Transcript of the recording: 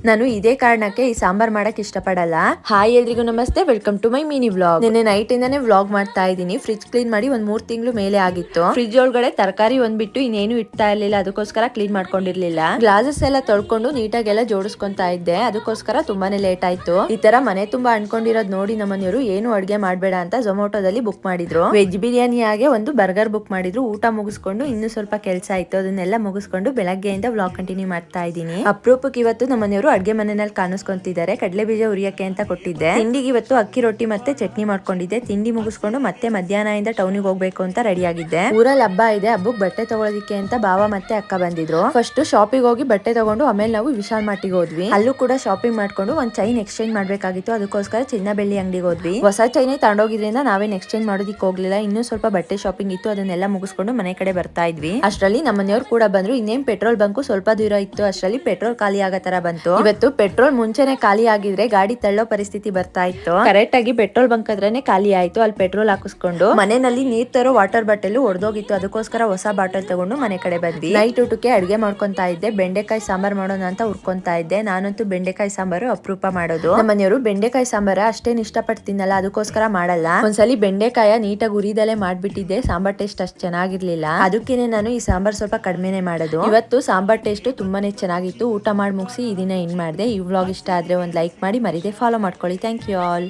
ನಾನು ಇದೇ ಕಾರಣಕ್ಕೆ ಈ ಸಾಂಬಾರ್ ಮಾಡಕ್ ಇಷ್ಟಪಡಲ್ಲ. ಹಾಯ್ ಎಲ್ರಿಗೂ ನಮಸ್ತೆ, welcome to my mini vlog. ನಿನ್ನೆ ನೈಟ್ ಇಂದಾನೆ ವ್ಲಾಗ್ ಮಾಡ್ತಾ ಇದ್ದೀನಿ. ಫ್ರಿಜ್ ಕ್ಲೀನ್ ಮಾಡಿ ಒಂದ್ 3 ತಿಂಗಳು ಮೇಲೆ ಆಗಿತ್ತು. ಫ್ರಿಜ್ ಒಳಗಡೆ ತರಕಾರಿ ಒಂದ್ಬಿಟ್ಟು ಇನ್ನೇನು ಇಡ್ತಾ ಇರ್ಲಿಲ್ಲ, ಅದಕ್ಕೋಸ್ಕರ ಕ್ಲೀನ್ ಮಾಡ್ಕೊಂಡಿರ್ಲಿಲ್ಲ. ಗ್ಲಾಸಸ್ ಎಲ್ಲ ತೊಳ್ಕೊಂಡು ನೀಟಾಗೆಲ್ಲ ಜೋಡಿಸ್ಕೊಂತಾ ಇದ್ದೆ, ಅದಕ್ಕೋಸ್ಕರ ತುಂಬಾನೇ ಲೇಟ್ ಆಯ್ತು. ಈ ತರ ಮನೆ ತುಂಬಾ ಅನ್ಕೊಂಡಿರೋದ್ ನೋಡಿ ನಮ್ಮನೆಯವರು ಏನು ಅಡ್ಗೆ ಮಾಡ್ಬೇಡ ಅಂತ ಝೊಮ್ಯಾಟೋದಲ್ಲಿ ಬುಕ್ ಮಾಡಿದ್ರು. ವೆಜ್ ಬಿರಿಯಾನಿ ಹಾಗೆ ಒಂದು ಬರ್ಗರ್ ಬುಕ್ ಮಾಡಿದ್ರು. ಊಟ ಮುಗಿಸ್ಕೊಂಡು ಇನ್ನು ಸ್ವಲ್ಪ ಕೆಲಸ ಆಯ್ತು, ಅದನ್ನೆಲ್ಲ ಮುಗಿಸ್ಕೊಂಡು ಬೆಳಗ್ಗೆಯಿಂದ ವ್ಲಾಗ್ ಕಂಟಿನ್ಯೂ ಮಾಡ್ತಾ ಇದ್ದೀನಿ. ಅಪರೂಪಕ್ಕೆ ಇವತ್ತು ನಮ್ಮನೆಯವರು ಅಡ್ಗೆ ಮನೆಯಲ್ಲಿ ಕಾಣಿಸ್ಕೊಂತಿದ್ದಾರೆ. ಕಡಲೆ ಬೀಜ ಉರಿಯಕ್ಕೆ ಅಂತ ಕೊಟ್ಟಿದ್ದೆ. ತಿಂಡಿಗೆ ಇವತ್ತು ಅಕ್ಕಿ ರೊಟ್ಟಿ ಮತ್ತೆ ಚಟ್ನಿ ಮಾಡ್ಕೊಂಡಿದ್ದೆ. ತಿಂಡಿ ಮುಗಿಸ್ಕೊಂಡು ಮತ್ತೆ ಮಧ್ಯಾಹ್ನದಿಂದ ಟೌನಿಗೆ ಹೋಗ್ಬೇಕು ಅಂತ ರೆಡಿ ಆಗಿದ್ದೆ. ಊರಲ್ಲಿ ಹಬ್ಬ ಇದೆ, ಹಬ್ಬಕ್ಕೆ ಬಟ್ಟೆ ತಗೊಳ್ಳೋದಿಕ್ಕೆ ಅಂತ ಬಾವ ಮತ್ತೆ ಅಕ್ಕ ಬಂದಿದ್ರು. ಫಸ್ಟ್ ಶಾಪಿಂಗ್ ಹೋಗಿ ಬಟ್ಟೆ ತಗೊಂಡು ಆಮೇಲೆ ನಾವು ವಿಶಾಲ್ ಮಾರ್ಟಿಗೆ ಹೋದ್ವಿ. ಅಲ್ಲೂ ಕೂಡ ಶಾಪಿಂಗ್ ಮಾಡ್ಕೊಂಡು ಒಂದ್ ಚೈನ್ ಎಕ್ಸ್ಚೇಂಜ್ ಮಾಡ್ಬೇಕಾಗಿತ್ತು, ಅದಕ್ಕೋಸ್ಕರ ಚಿನ್ನ ಬೆಳ್ಳಿ ಅಂಗಡಿಗೆ ಹೋದ್ವಿ. ಹೊಸ ಚೈನೇ ತಗೊಂಡೋಗಿದ್ರಿಂದ ನಾವೇನ್ ಎಕ್ಸ್ಚೇಂಜ್ ಮಾಡೋದಿಕ್ಕೆ ಹೋಗ್ಲಿಲ್ಲ. ಇನ್ನೂ ಸ್ವಲ್ಪ ಬಟ್ಟೆ ಶಾಪಿಂಗ್ ಇತ್ತು, ಅದನ್ನೆಲ್ಲ ಮುಗಿಸ್ಕೊಂಡು ಮನೆ ಕಡೆ ಬರ್ತಾ ಇದ್ವಿ. ಅಷ್ಟರಲ್ಲಿ ನಮ್ಮನೆಯವ್ರು ಕೂಡ ಬಂದ್ರು. ಇನ್ನೇನ್ ಪೆಟ್ರೋಲ್ ಬಂಕ್ ಸ್ವಲ್ಪ ದೂರ ಇತ್ತು, ಅಷ್ಟರಲ್ಲಿ ಪೆಟ್ರೋಲ್ ಖಾಲಿ ಆಗೋ ತರ ಬಂತು. ಇವತ್ತು ಪೆಟ್ರೋಲ್ ಮುಂಚೆನೆ ಖಾಲಿ ಆಗಿದ್ರೆ ಗಾಡಿ ತಳ್ಳೋ ಪರಿಸ್ಥಿತಿ ಬರ್ತಾ ಇತ್ತು. ಕರೆಕ್ಟ್ ಆಗಿ ಪೆಟ್ರೋಲ್ ಬಂಕ್ ಹತ್ರನೇ ಖಾಲಿ ಆಯ್ತು. ಅಲ್ಲಿ ಪೆಟ್ರೋಲ್ ಹಾಕಿಸ್ಕೊಂಡು ಮನೆಯಲ್ಲಿ ನೀರ್ ತರೋ ವಾಟರ್ ಬಾಟಲ್ ಒಡೆದೋಗಿತ್ತು, ಅದಕ್ಕೋಸ್ಕರ ಹೊಸ ಬಾಟಲ್ ತಗೊಂಡು ಮನೆ ಕಡೆ ಬಂದ್ವಿ. ನೈಟ್ ಊಟಕ್ಕೆ ಅಡ್ಗೆ ಮಾಡ್ಕೊಂತಾ ಇದ್ದೆ. ಬೆಂಡೆಕಾಯಿ ಸಾಂಬಾರ್ ಮಾಡೋಣ ಅಂತ ಹುರ್ಕೊಂತಾ ಇದ್ದೆ. ನಾನಂತೂ ಬೆಂಡೆಕಾಯಿ ಸಾಂಬಾರು ಅಪರೂಪ ಮಾಡೋದು. ನಮ್ಮನೆಯವರು ಬೆಂಡೆಕಾಯಿ ಸಾಂಬಾರ ಅಷ್ಟೇನ್ ಇಷ್ಟಪಟ್ಟು ತಿನ್ನಲ್ಲ, ಅದಕ್ಕೋಸ್ಕರ ಮಾಡಲ್ಲ. ಒಂದ್ಸಲಿ ಬೆಂಡೆಕಾಯ ನೀಟಾಗಿ ಉರಿದಲ್ಲೇ ಮಾಡ್ಬಿಟ್ಟಿದ್ದೆ. ಸಾಂಬಾರ್ ಟೇಸ್ಟ್ ಅಷ್ಟು ಚೆನ್ನಾಗಿರ್ಲಿಲ್ಲ, ಅದಕ್ಕೇನೆ ನಾನು ಈ ಸಾಂಬಾರ್ ಸ್ವಲ್ಪ ಕಡಿಮೆನೆ ಮಾಡೋದು. ಇವತ್ತು ಸಾಂಬಾರ್ ಟೇಸ್ಟ್ ತುಂಬಾನೇ ಚೆನ್ನಾಗಿತ್ತು. ಊಟ ಮಾಡಿ ಮುಗಿಸಿ ಈ ದಿನ ಏನ್ ಮಾಡಿದೆ. ಈ ವ್ಲಾಗ್ ಇಷ್ಟ ಆದ್ರೆ ಒಂದ್ ಲೈಕ್ ಮಾಡಿ, ಮರಿದೆ ಫಾಲೋ ಮಾಡ್ಕೊಳ್ಳಿ. Thank you all.